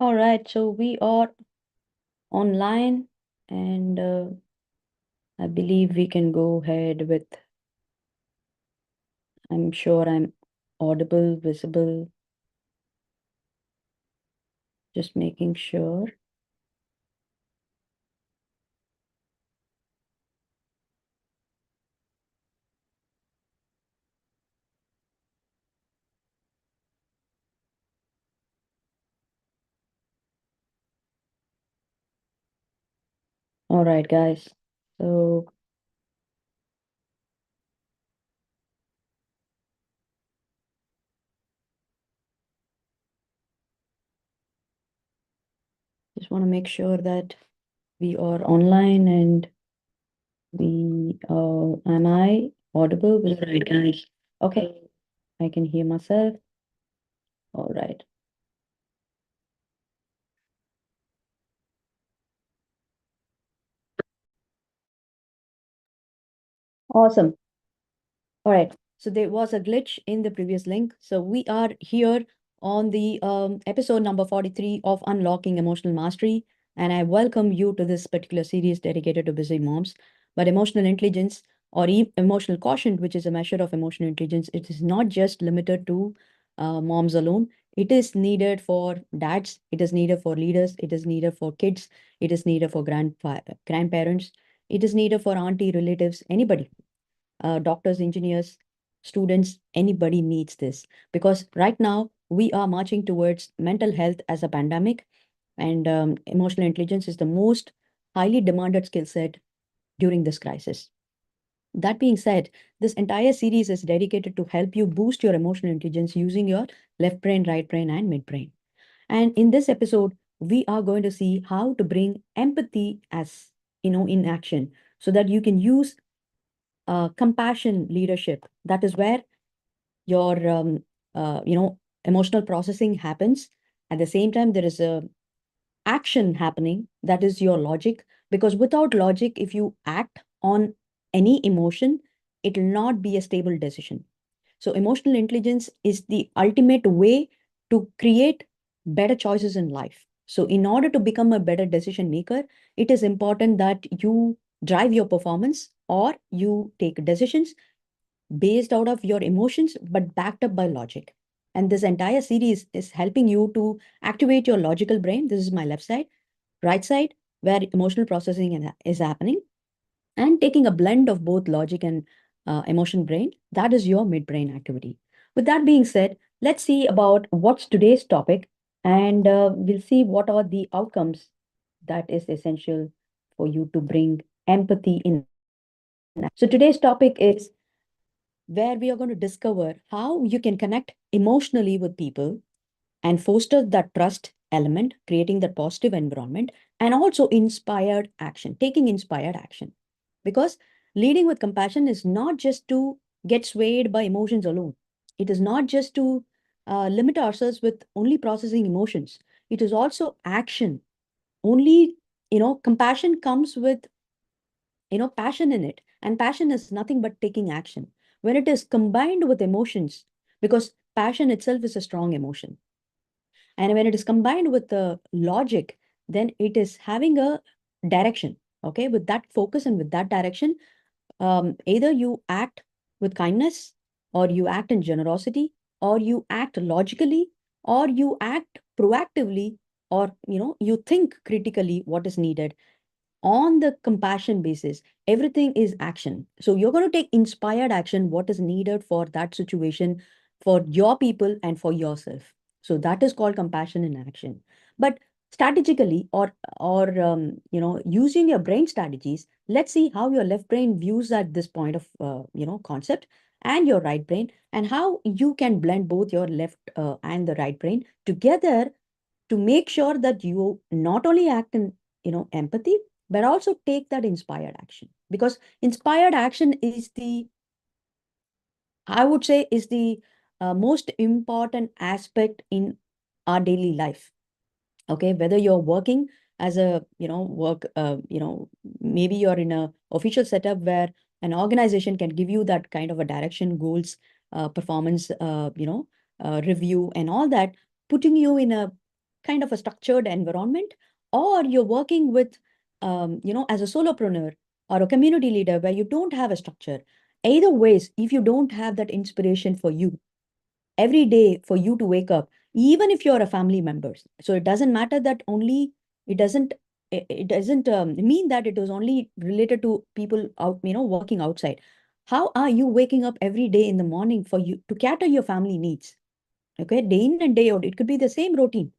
All right, so we are online and I believe we can go ahead with, I'm sure I'm audible, visible, just making sure. All right, guys. So just want to make sure that we are online and am I audible? All right, guys. Okay, I can hear myself. All right. Awesome. All right. So there was a glitch in the previous link. So we are here on the episode number 43 of Unlocking Emotional Mastery. And I welcome you to this particular series dedicated to busy moms. But emotional intelligence or emotional quotient, which is a measure of emotional intelligence, it is not just limited to moms alone. It is needed for dads, it is needed for leaders, it is needed for kids, it is needed for grandparents, it is needed for auntie, relatives, anybody, doctors, engineers, students, anybody needs this because right now we are marching towards mental health as a pandemic, and emotional intelligence is the most highly demanded skill set during this crisis. That being said, this entire series is dedicated to help you boost your emotional intelligence using your left brain, right brain, and midbrain. And in this episode, we are going to see how to bring empathy as in action so that you can use compassion leadership. That is where your emotional processing happens. At the same time, there is a action happening, that is your logic, because without logic, if you act on any emotion, it will not be a stable decision. So emotional intelligence is the ultimate way to create better choices in life. So in order to become a better decision maker, it is important that you drive your performance or you take decisions based out of your emotions but backed up by logic. And this entire series is helping you to activate your logical brain. This is my left side. Right side, where emotional processing is happening, and taking a blend of both logic and emotion brain. That is your midbrain activity. With that being said, let's see about what's today's topic, and we'll see what are the outcomes that is essential for you to bring empathy in. So today's topic is where we are going to discover how you can connect emotionally with people and foster that trust element, creating that positive environment, and also inspired action, taking inspired action. Because leading with compassion is not just to get swayed by emotions alone. It is not just to limit ourselves with only processing emotions. It is also action. Only, compassion comes with, passion in it. And passion is nothing but taking action. When it is combined with emotions, because passion itself is a strong emotion, and when it is combined with the logic, then it is having a direction. Okay, with that focus and with that direction, either you act with kindness, or you act in generosity, or you act logically, or you act proactively, or you think critically what is needed on the compassion basis. Everything is action. So you're going to take inspired action, what is needed for that situation, for your people and for yourself. So that is called compassion in action. But strategically, or using your brain strategies, let's see how your left brain views at this point of concept, and your right brain, and how you can blend both your left and the right brain together to make sure that you not only act in empathy, but also take that inspired action. Because inspired action is the, I would say, is the most important aspect in our daily life. Okay, whether you're working as a work maybe you're in a official setup where an organization can give you that kind of a direction, goals, performance review and all that, putting you in a kind of a structured environment, or you're working with, as a solopreneur or a community leader where you don't have a structure. Either ways, if you don't have that inspiration for you every day for you to wake up, even if you're a family member. So it doesn't matter that only, it doesn't mean that it was only related to people out, working outside. How are you waking up every day in the morning for you to cater your family needs? Okay, day in and day out, it could be the same routine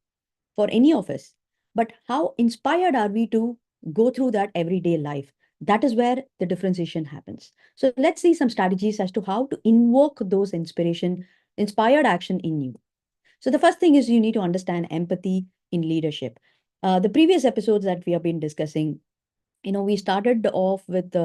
for any of us. But how inspired are we to go through that everyday life? That is where the differentiation happens. So let's see some strategies as to how to invoke those inspired action in you. So the first thing is you need to understand empathy in leadership. The previous episodes that we have been discussing, we started off with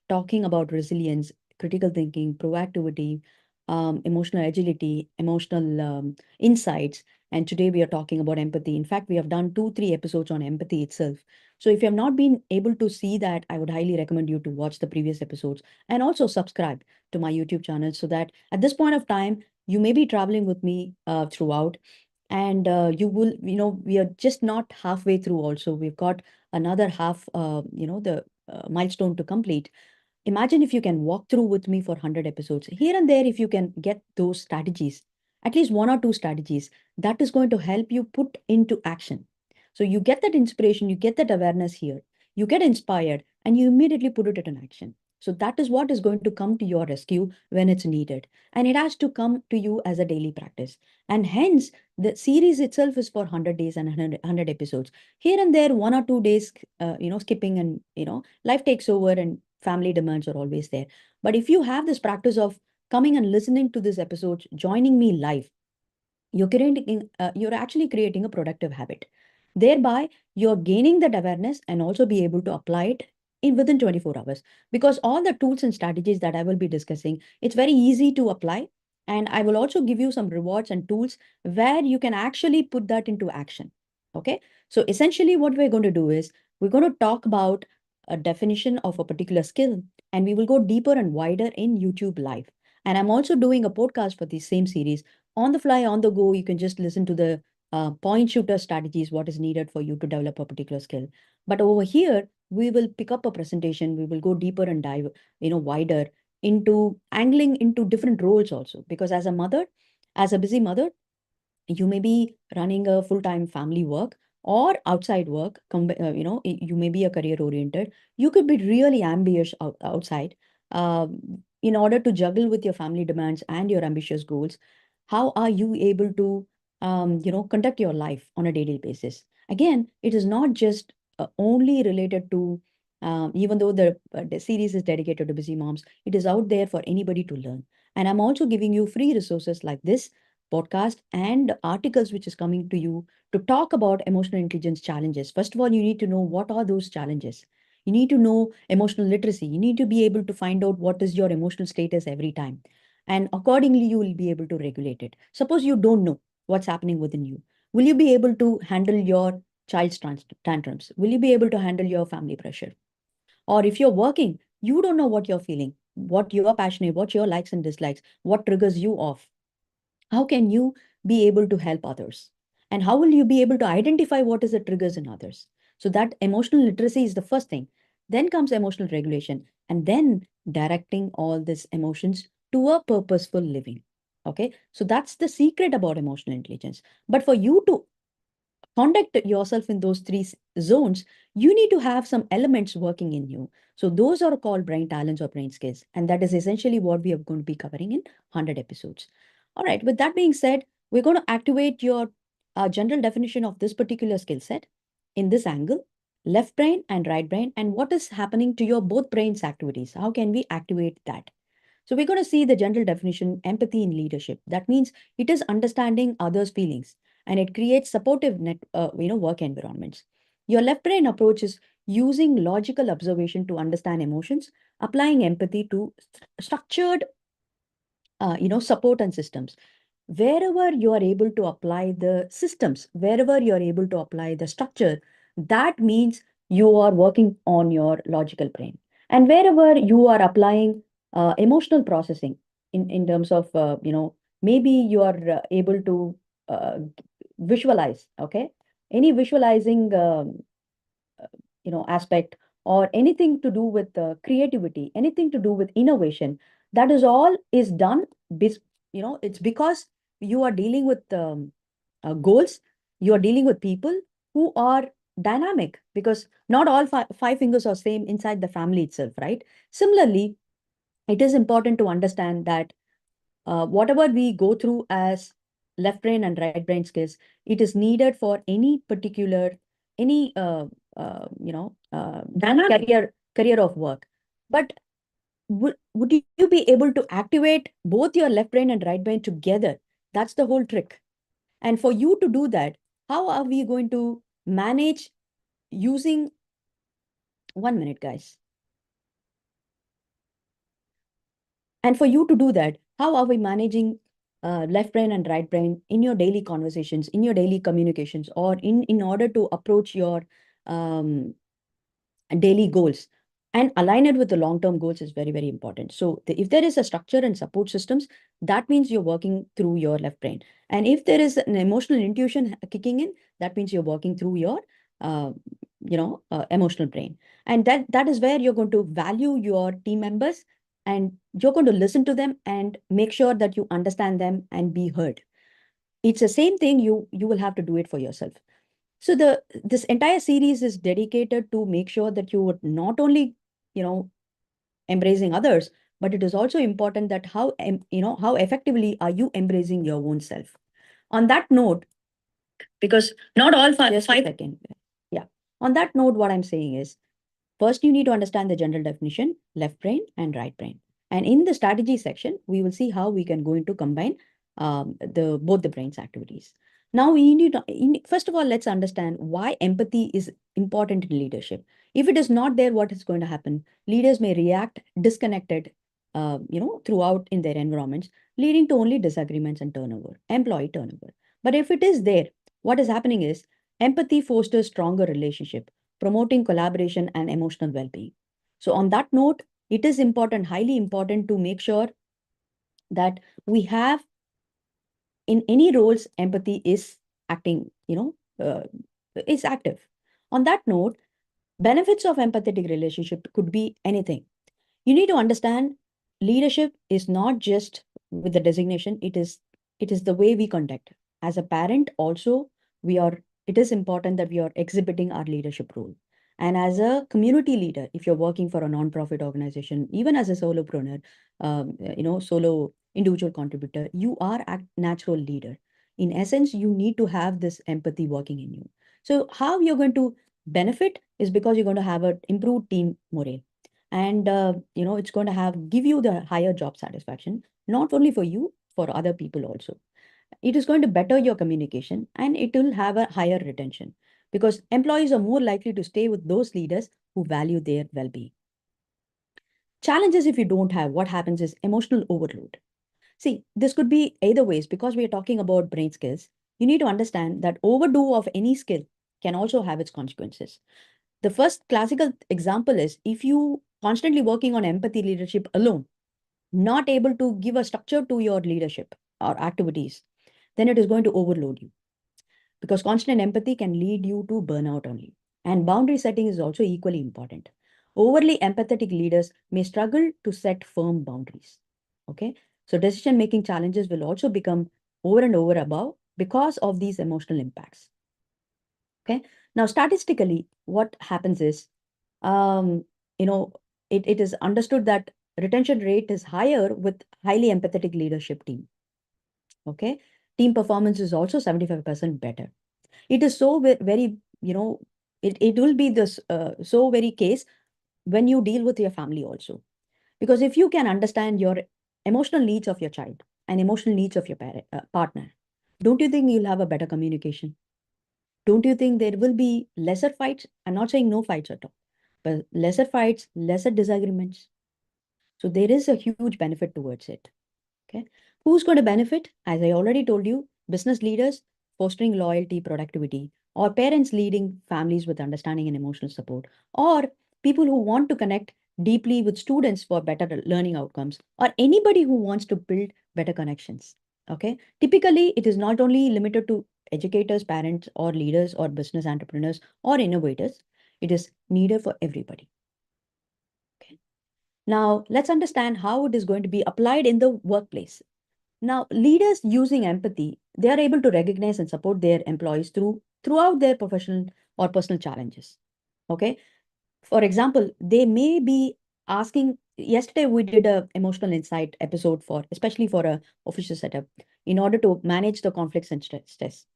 talking about resilience, critical thinking, proactivity, emotional agility, emotional insights. And today we are talking about empathy. In fact, we have done 2, 3 episodes on empathy itself. So if you have not been able to see that, I would highly recommend you to watch the previous episodes and also subscribe to my YouTube channel so that at this point of time, you may be traveling with me throughout. And you will, we are just not halfway through also. We've got another half, the milestone to complete. Imagine if you can walk through with me for 100 episodes. Here and there, if you can get those strategies, at least 1 or 2 strategies, that is going to help you put into action. So you get that inspiration, you get that awareness here, you get inspired, and you immediately put it into action. So that is what is going to come to your rescue when it's needed. And it has to come to you as a daily practice. And hence, the series itself is for 100 days and 100 episodes. Here and there, 1 or 2 days, skipping, and, life takes over and family demands are always there. But if you have this practice of coming and listening to this episode, joining me live, you're actually creating a productive habit. Thereby, you're gaining that awareness and also be able to apply it in within 24 hours. Because all the tools and strategies that I will be discussing, it's very easy to apply. And I will also give you some rewards and tools where you can actually put that into action. Okay. So essentially, what we're going to do is we're going to talk about a definition of a particular skill, and we will go deeper and wider in YouTube Live. And I'm also doing a podcast for the same series on the fly, on the go. You can just listen to the point shooter strategies, what is needed for you to develop a particular skill. But over here, we will pick up a presentation. We will go deeper and dive, wider into angling into different roles also. Because as a mother, as a busy mother, you may be running a full-time family work or outside work. You may be a career oriented. You could be really ambitious outside, in order to juggle with your family demands and your ambitious goals. How are you able to conduct your life on a daily basis? Again, it is not just only related to, even though the series is dedicated to busy moms, it is out there for anybody to learn. And I'm also giving you free resources like this podcast and articles which is coming to you to talk about emotional intelligence challenges. First of all, you need to know what are those challenges. You need to know emotional literacy. You need to be able to find out what is your emotional status every time. And accordingly, you will be able to regulate it. Suppose you don't know what's happening within you. Will you be able to handle your child's tantrums? Will you be able to handle your family pressure? Or if you're working, you don't know what you're feeling, what you are passionate, what your likes and dislikes, what triggers you off. How can you be able to help others? And how will you be able to identify what is the triggers in others? So that emotional literacy is the first thing. Then comes emotional regulation, and then directing all these emotions to a purposeful living. Okay. So that's the secret about emotional intelligence. But for you to conduct yourself in those three zones, you need to have some elements working in you. So those are called brain talents or brain skills. And that is essentially what we are going to be covering in 100 episodes. All right. With that being said, we're going to activate your general definition of this particular skill set in this angle, left brain and right brain, and what is happening to your both brains activities. How can we activate that? So we're going to see the general definition, empathy in leadership. That means it is understanding others' feelings, and it creates supportive work environments. Your left brain approach is using logical observation to understand emotions, applying empathy to structured support and systems. Wherever you are able to apply the systems, wherever you are able to apply the structure, that means you are working on your logical brain. And wherever you are applying emotional processing in terms of, maybe you are able to uh, visualize, okay? any visualizing aspect, or anything to do with creativity, anything to do with innovation, that is all is done it's because you are dealing with goals, you are dealing with people who are dynamic, because not all five fingers are same inside the family itself, right? Similarly, it is important to understand that whatever we go through as left brain and right brain skills, it is needed for any particular, any dynamic career of work. But would you be able to activate both your left brain and right brain together? That's the whole trick. And for you to do that, how are we going to manage using, 1 minute, guys. And for you to do that, how are we managing left brain and right brain in your daily conversations, in your daily communications, or in order to approach your um, daily goals and align it with the long-term goals is very, very important. So if there is a structure and support systems, that means you're working through your left brain. And if there is an emotional intuition kicking in, that means you're working through your uh, emotional brain. And that is where you're going to value your team members, and you're going to listen to them and make sure that you understand them and be heard. It's the same thing, you will have to do it for yourself. So this entire series is dedicated to make sure that you would not only, you know, embracing others, but it is also important that how effectively are you embracing your own self. On that note, because not all just five. A second. Yeah. On that note, what I'm saying is, first, you need to understand the general definition, left brain and right brain. And in the strategy section, we will see how we can go into combine the both the brain's activities. Now, we need to, first of all, let's understand why empathy is important in leadership. If it is not there, what is going to happen? Leaders may react disconnected, throughout in their environments, leading to only disagreements and turnover, employee turnover. But if it is there, what is happening is empathy fosters stronger relationship, promoting collaboration and emotional well-being. So on that note, it is important, highly important, to make sure that we have in any roles, empathy is acting, is active. On that note, benefits of empathetic relationship could be anything. You need to understand leadership is not just with the designation, it is the way we conduct. As a parent, also, we are it is important that we are exhibiting our leadership role. And as a community leader, if you're working for a non-profit organization, even as a solopreneur, solo individual contributor, you are a natural leader. In essence, you need to have this empathy working in you. So how you're going to benefit is because you're going to have an improved team morale, and it's going to give you the higher job satisfaction, not only for you, for other people also. It is going to better your communication, and it will have a higher retention, because employees are more likely to stay with those leaders who value their well-being. Challenges, if you don't have, what happens is emotional overload. See, this could be either ways, because we are talking about brain skills. You need to understand that overdo of any skill can also have its consequences. The first classical example is, if you constantly working on empathy leadership alone, not able to give a structure to your leadership or activities, then it is going to overload you, because constant empathy can lead you to burnout only. And boundary setting is also equally important. Overly empathetic leaders may struggle to set firm boundaries. Okay. So decision making challenges will also become over and over above because of these emotional impacts. Okay. Now, statistically, what happens is, um, you know, it is understood that retention rate is higher with highly empathetic leadership team. Okay. Team performance is also 75% better. It is so very, it will be this so very case when you deal with your family also. Because if you can understand your emotional needs of your child and emotional needs of your partner, don't you think you'll have a better communication? Don't you think there will be lesser fights? I'm not saying no fights at all, but lesser fights, lesser disagreements. So there is a huge benefit towards it. Okay. Who's going to benefit? As I already told you, business leaders fostering loyalty, productivity, or parents leading families with understanding and emotional support, or people who want to connect deeply with students for better learning outcomes, or anybody who wants to build better connections. Okay. Typically, it is not only limited to educators, parents, or leaders, or business entrepreneurs, or innovators. It is needed for everybody. Okay. Now, let's understand how it is going to be applied in the workplace. Now, leaders using empathy, they are able to recognize and support their employees throughout their professional or personal challenges. Okay. For example, they may be asking, yesterday we did a emotional insight episode for, especially for a official setup, in order to manage the conflicts and stress.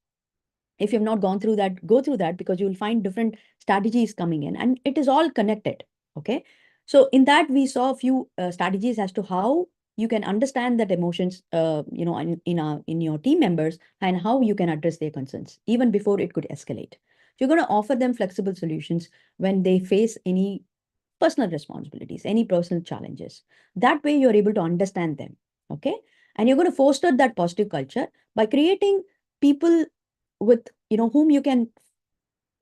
If you've not gone through that, go through that, because you will find different strategies coming in and it is all connected. Okay. So in that, we saw a few strategies as to how you can understand that emotions, in your team members, and how you can address their concerns even before it could escalate. You're going to offer them flexible solutions when they face any personal responsibilities, any personal challenges. That way, you're able to understand them. Okay. And you're going to foster that positive culture by creating people with, whom you can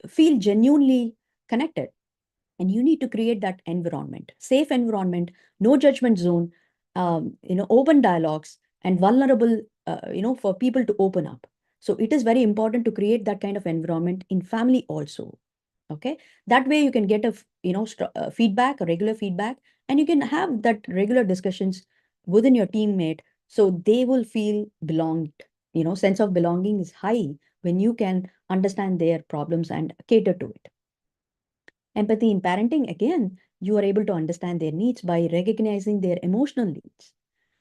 feel genuinely connected. And you need to create that environment, safe environment, no judgment zone, open dialogues, and vulnerable, for people to open up. So it is very important to create that kind of environment in family also. Okay. That way you can get feedback, a regular feedback, and you can have that regular discussions within your teammate, so they will feel belonged. Sense of belonging is high when you can understand their problems and cater to it. Empathy in parenting, again, you are able to understand their needs by recognizing their emotional needs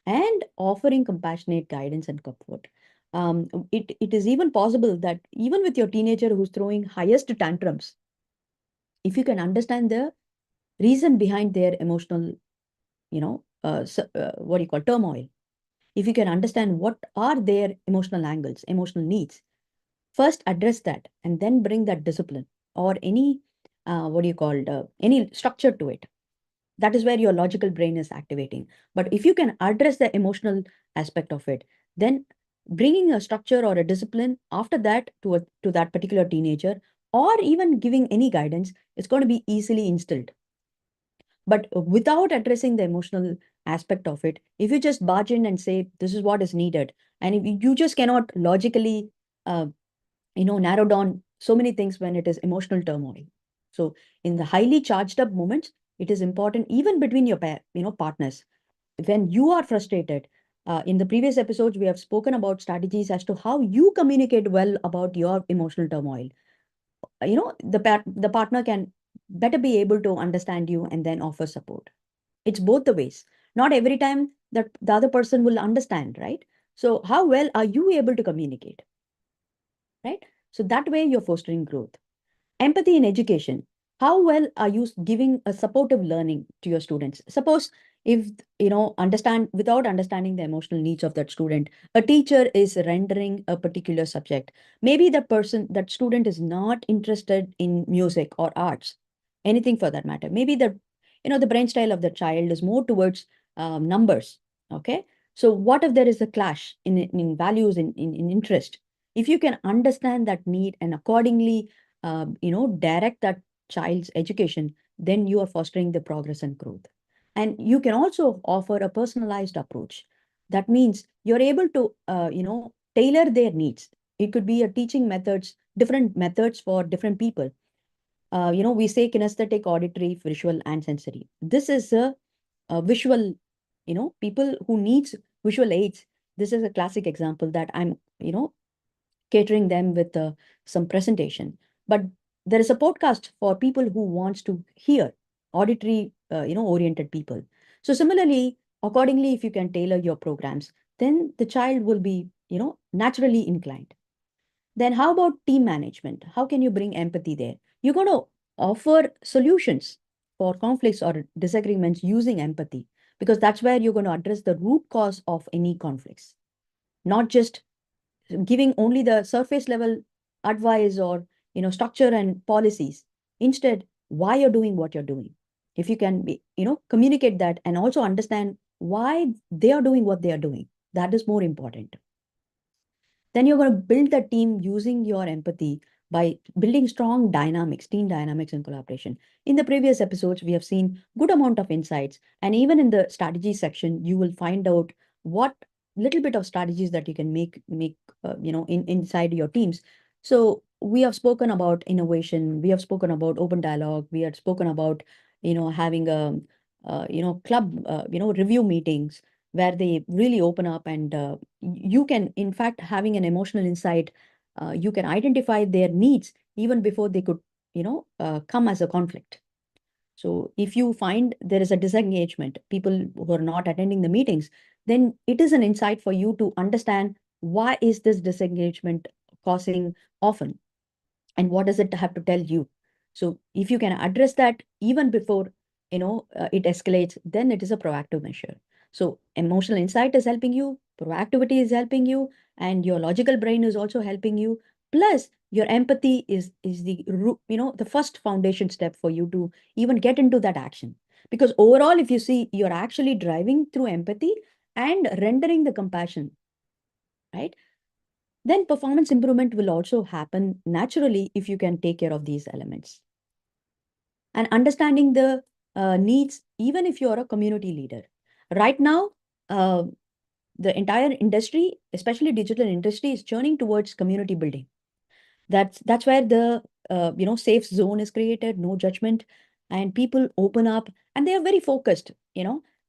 and offering compassionate guidance and comfort. It is even possible that even with your teenager who's throwing highest tantrums, if you can understand the reason behind their emotional, what do you call, turmoil, if you can understand what are their emotional angles, emotional needs, first address that and then bring that discipline or any, any structure to it. That is where your logical brain is activating. But if you can address the emotional aspect of it, then bringing a structure or a discipline after that to that particular teenager, or even giving any guidance, is going to be easily instilled. But without addressing the emotional aspect of it, if you just barge in and say, this is what is needed, and if you just cannot logically, uh, narrow down so many things when it is emotional turmoil. So in the highly charged up moments, it is important, even between your partners, when you are frustrated. In the previous episodes, we have spoken about strategies as to how you communicate well about your emotional turmoil. The partner can better be able to understand you and then offer support. It's both the ways. Not every time that the other person will understand, right? So how well are you able to communicate, right? So that way you're fostering growth. Empathy in education. How well are you giving a supportive learning to your students? Suppose if, understand without understanding the emotional needs of that student, a teacher is rendering a particular subject. Maybe that student is not interested in music or arts, anything for that matter. Maybe the brain style of the child is more towards numbers. Okay. So what if there is a clash in values, in interest? If you can understand that need and accordingly direct that child's education, then you are fostering the progress and growth. And you can also offer a personalized approach. That means you're able to, tailor their needs. It could be a teaching methods, different methods for different people. We say kinesthetic, auditory, visual, and sensory. This is a visual, people who needs visual aids. This is a classic example that I'm, catering them with some presentation. But there is a podcast for people who wants to hear, auditory, oriented people. So similarly, accordingly, if you can tailor your programs, then the child will be, naturally inclined. Then how about team management? How can you bring empathy there? You're going to offer solutions for conflicts or disagreements using empathy, because that's where you're going to address the root cause of any conflicts, not just giving only the surface level advice or structure and policies. Instead, why you're doing what you're doing. If you can be, communicate that and also understand why they are doing what they are doing, that is more important. Then you're going to build the team using your empathy by building strong dynamics, team dynamics and collaboration. In the previous episodes, we have seen good amount of insights, and even in the strategy section, you will find out what little bit of strategies that you can make inside your teams. So we have spoken about innovation, we have spoken about open dialogue, we have spoken about having a club review meetings where they really open up, and you can, in fact, having an emotional insight, you can identify their needs even before they could come as a conflict. So if you find there is a disengagement, people who are not attending the meetings, then it is an insight for you to understand why is this disengagement causing often, and what does it have to tell you. So if you can address that even before it escalates, then it is a proactive measure. So emotional insight is helping you, proactivity is helping you, and your logical brain is also helping you. Plus your empathy is the the first foundation step for you to even get into that action. Because overall, if you see, you're actually driving through empathy and rendering the compassion, right? Then performance improvement will also happen naturally if you can take care of these elements. And understanding the needs, even if you're a community leader. Right now, uh, the entire industry, especially digital industry, is churning towards community building. That's where the safe zone is created, no judgment, and people open up, and they are very focused.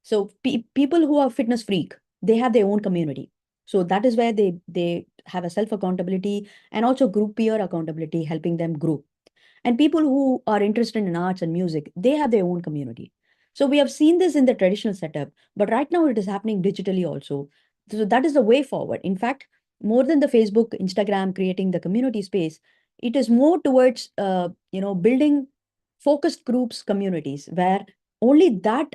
So people who are fitness freak, they have their own community. So that is where they have a self accountability and also group peer accountability, helping them grow. And people who are interested in arts and music, they have their own community. So we have seen this in the traditional setup, but right now it is happening digitally also. So that is the way forward. In fact, more than the Facebook, Instagram creating the community space, it is more towards building focused groups, communities where only that,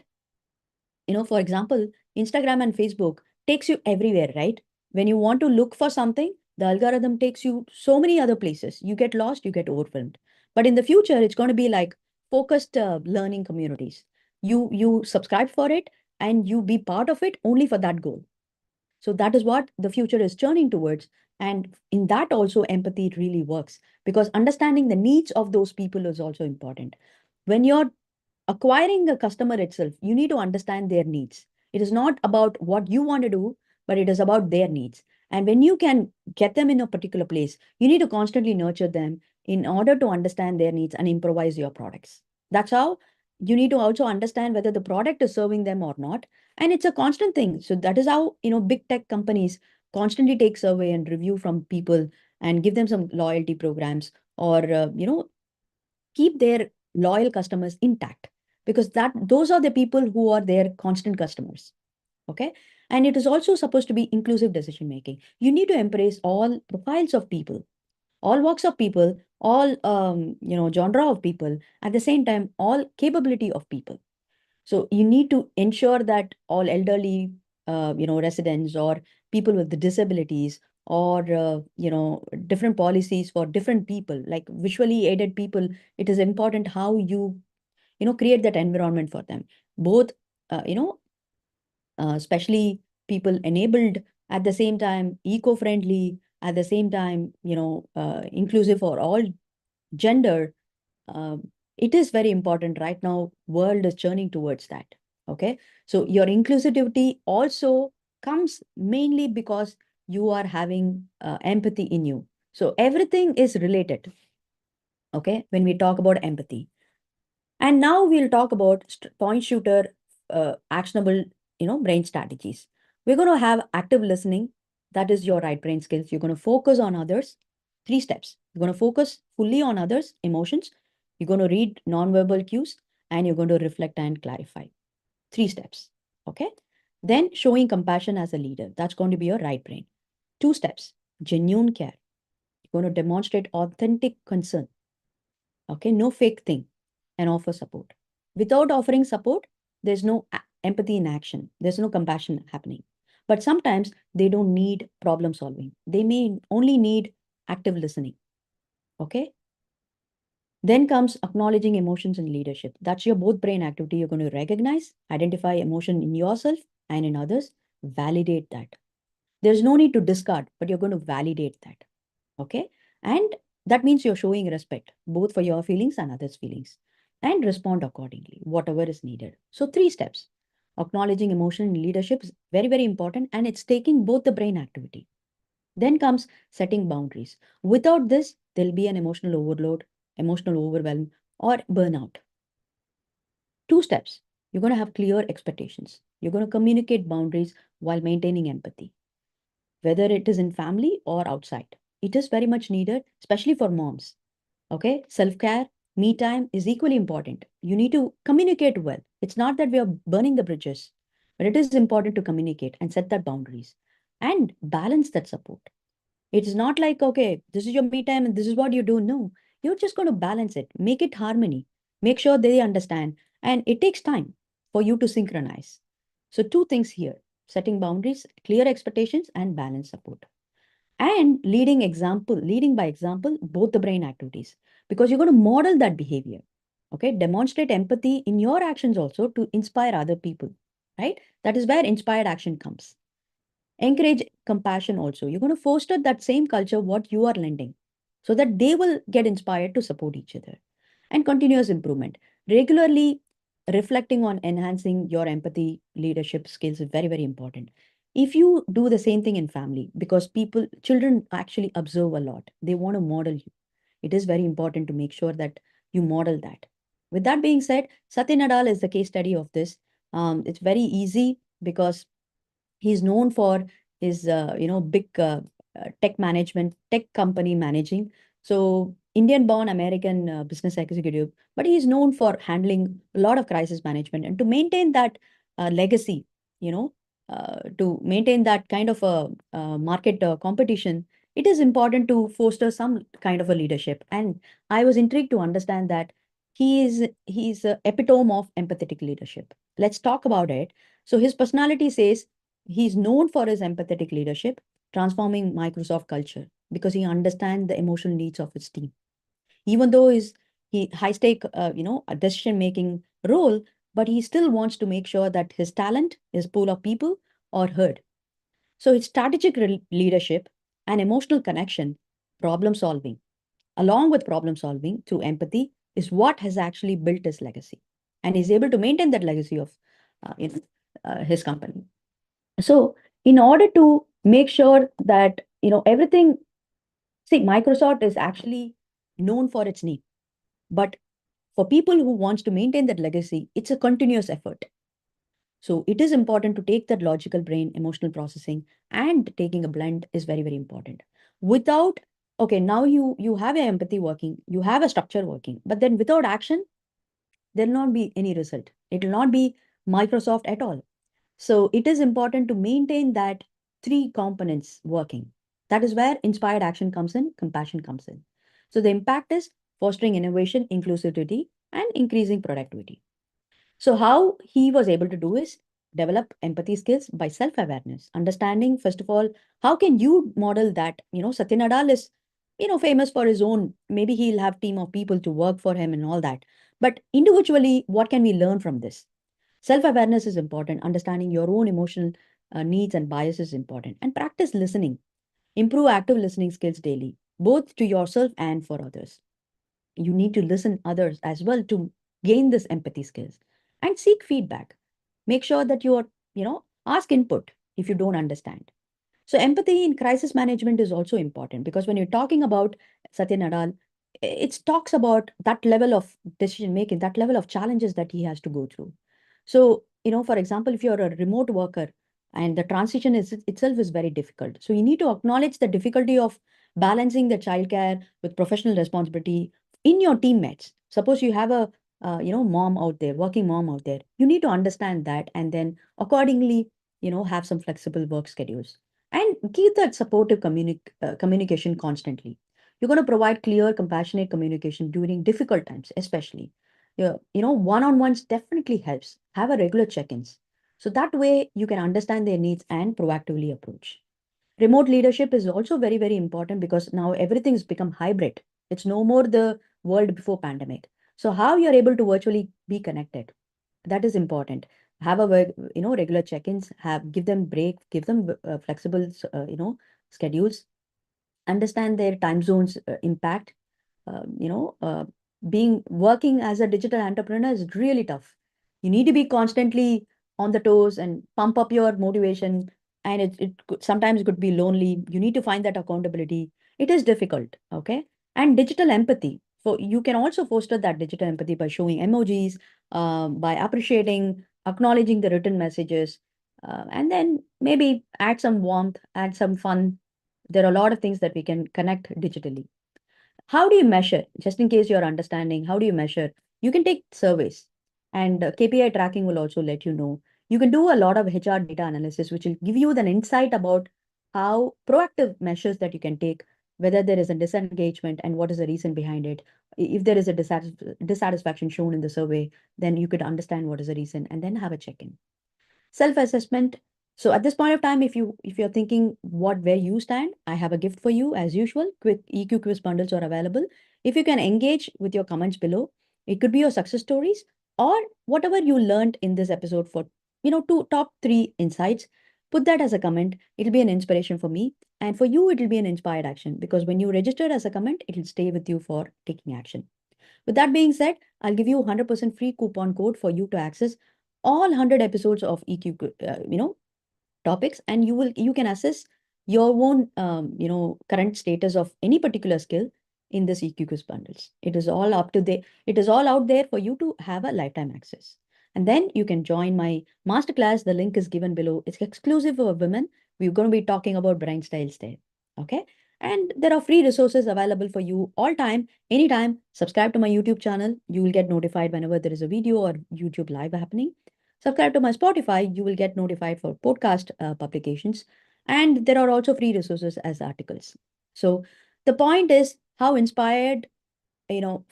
for example, Instagram and Facebook takes you everywhere, right? When you want to look for something, the algorithm takes you so many other places. You get lost, you get overwhelmed. But in the future, it's going to be like focused learning communities. You subscribe for it and you be part of it only for that goal. So that is what the future is turning towards. And in that also empathy really works, because understanding the needs of those people is also important. When you're acquiring a customer itself, you need to understand their needs. It is not about what you want to do, but it is about their needs. And when you can get them in a particular place, you need to constantly nurture them in order to understand their needs and improvise your products. That's how you need to also understand whether the product is serving them or not. And it's a constant thing. So that is how, big tech companies constantly take survey and review from people and give them some loyalty programs, or, keep their loyal customers intact, because that those are the people who are their constant customers. Okay. And it is also supposed to be inclusive decision making. You need to embrace all profiles of people, all walks of people, all genre of people, at the same time all capability of people. So you need to ensure that all elderly residents, or people with the disabilities, or different policies for different people, like visually aided people. It is important how you create that environment for them, both especially people enabled, at the same time eco-friendly, at the same time inclusive for all gender. It is very important. Right now world is churning towards that. Okay. So your inclusivity also comes mainly because you are having empathy in you. So everything is related. Okay, when we talk about empathy. And now we'll talk about point shooter, actionable, brain strategies. We're going to have active listening. That is your right brain skills. You're going to focus on others. 3 steps. You're going to focus fully on others' emotions. You're going to read nonverbal cues, and you're going to reflect and clarify. 3 steps. Okay. Then showing compassion as a leader. That's going to be your right brain. 2 steps. Genuine care. You're going to demonstrate authentic concern. Okay. No fake thing, and offer support. Without offering support, there's no empathy in action. There's no compassion happening. But sometimes they don't need problem solving. They may only need active listening. Okay. Then comes acknowledging emotions in leadership. That's your both brain activity. You're going to recognize, identify emotion in yourself and in others, validate that. There's no need to discard, but you're going to validate that. Okay. And that means you're showing respect, both for your feelings and others' feelings, and respond accordingly, whatever is needed. So, 3 steps. Acknowledging emotion in leadership is very, very important, and it's taking both the brain activity. Then comes setting boundaries. Without this, there'll be an emotional overload, emotional overwhelm, or burnout. Two steps. You're going to have clear expectations. You're going to communicate boundaries while maintaining empathy, whether it is in family or outside. It is very much needed, especially for moms. Okay. Self care, me time is equally important. You need to communicate well. It's not that we are burning the bridges, but it is important to communicate and set that boundaries and balance that support. It's not like, okay, this is your me time and this is what you do. No, you're just going to balance it, make it harmony, make sure they understand. And it takes time for you to synchronize. So, two things here: setting boundaries, clear expectations, and balance support. And leading by example, both the brain activities, because you're going to model that behavior. Okay, demonstrate empathy in your actions also to inspire other people, right? That is where inspired action comes. Encourage compassion also. You're going to foster that same culture what you are lending, so that they will get inspired to support each other. And continuous improvement, regularly reflecting on enhancing your empathy leadership skills is very, very important. If you do the same thing in family, because children actually observe a lot, they want to model you. It is very important to make sure that you model that. With that being said, Satya Nadal is the case study of this. It's very easy because he's known for his big tech company managing. So Indian born American business executive, but he's known for handling a lot of crisis management and to maintain that legacy, to maintain that kind of a market competition. It is important to foster some kind of a leadership, and I was intrigued to understand that he's a epitome of empathetic leadership. Let's talk about it. So his personality says he's known for his empathetic leadership, transforming Microsoft culture because he understands the emotional needs of his team. Even though he high stake, a decision making role, but he still wants to make sure that his talent, his pool of people, are heard. So his strategic leadership and emotional connection, problem solving, along with problem solving through empathy, is what has actually built his legacy, and he's able to maintain that legacy of his company. So in order to make sure that everything, see, Microsoft is actually known for its name, but for people who wants to maintain that legacy, it's a continuous effort. So it is important to take that logical brain, emotional processing, and taking a blend is very, very important. Without, okay, now you have your empathy working, you have a structure working, but then without action, there will not be any result. It will not be Microsoft at all. So it is important to maintain that three components working. That is where inspired action comes in, compassion comes in. So the impact is fostering innovation, inclusivity, and increasing productivity. So how he was able to do is develop empathy skills by self-awareness, understanding, first of all, how can you model that? Satya Nadal is, famous for his own, maybe he'll have team of people to work for him and all that. But individually, what can we learn from this? Self-awareness is important. Understanding your own emotional needs and biases is important. And practice listening. Improve active listening skills daily, both to yourself and for others. You need to listen others as well to gain this empathy skills and seek feedback. Make sure that you are, ask input if you don't understand. So empathy in crisis management is also important because when you're talking about Satya Nadal, it talks about that level of decision making, that level of challenges that he has to go through. So, for example, if you're a remote worker and the transition itself is very difficult. So you need to acknowledge the difficulty of balancing the childcare with professional responsibility in your teammates. Suppose you have a mom out there, working mom out there. You need to understand that and then accordingly, have some flexible work schedules and keep that supportive communication constantly. You're going to provide clear, compassionate communication during difficult times, especially. Yeah, one-on-ones definitely helps. Have a regular check-ins. So that way you can understand their needs and proactively approach. Remote leadership is also very, very important because now everything's become hybrid. It's no more the world before pandemic. So how you're able to virtually be connected, that is important. Have a regular check-ins, give them break, give them flexible schedules, understand their time zones impact. Being working as a digital entrepreneur is really tough. You need to be constantly on the toes and pump up your motivation. And sometimes it could be lonely. You need to find that accountability. It is difficult. Okay. And digital empathy. So you can also foster that digital empathy by showing emojis, by appreciating, acknowledging the written messages, and then maybe add some warmth, add some fun. There are a lot of things that we can connect digitally. How do you measure? Just in case you're understanding, how do you measure? You can take surveys, and KPI tracking will also let you know. You can do a lot of HR data analysis, which will give you an insight about how proactive measures that you can take, whether there is a disengagement and what is the reason behind it. If there is a dissatisfaction shown in the survey, then you could understand what is the reason and then have a check-in. Self-assessment. So at this point of time, if you're thinking what where you stand, I have a gift for you as usual. Quick EQ quiz bundles are available. If you can engage with your comments below, it could be your success stories or whatever you learned in this episode for, two top three insights. Put that as a comment. It'll be an inspiration for me. And for you, it'll be an inspired action because when you register as a comment, it'll stay with you for taking action. With that being said, I'll give you 100% free coupon code for you to access all 100 episodes of EQ, topics, and you can assess your own, current status of any particular skill in this EQ quiz bundles. It is all out there for you to have a lifetime access. And then you can join my masterclass. The link is given below. It's exclusive for women. We're going to be talking about brain styles there. Okay. And there are free resources available for you all time, anytime. Subscribe to my YouTube channel. You will get notified whenever there is a video or YouTube live happening. Subscribe to my Spotify. You will get notified for podcast publications. And there are also free resources as articles. So the point is how inspired,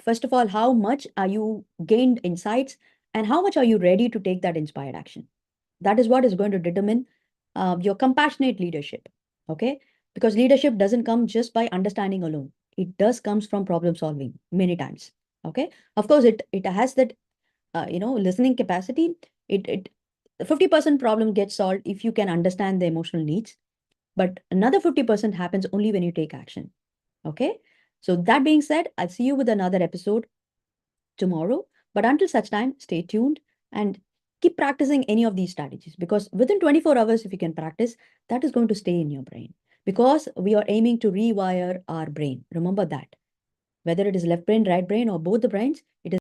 first of all, how much are you gained insights and how much are you ready to take that inspired action? That is what is going to determine your compassionate leadership. Okay. Because leadership doesn't come just by understanding alone. It does comes from problem solving many times. Okay. Of course, it has that listening capacity. It 50% problem gets solved if you can understand the emotional needs, but another 50% happens only when you take action. Okay. So that being said, I'll see you with another episode tomorrow. But until such time, stay tuned and keep practicing any of these strategies because within 24 hours, if you can practice, that is going to stay in your brain because we are aiming to rewire our brain. Remember that. Whether it is left brain, right brain, or both the brains, it is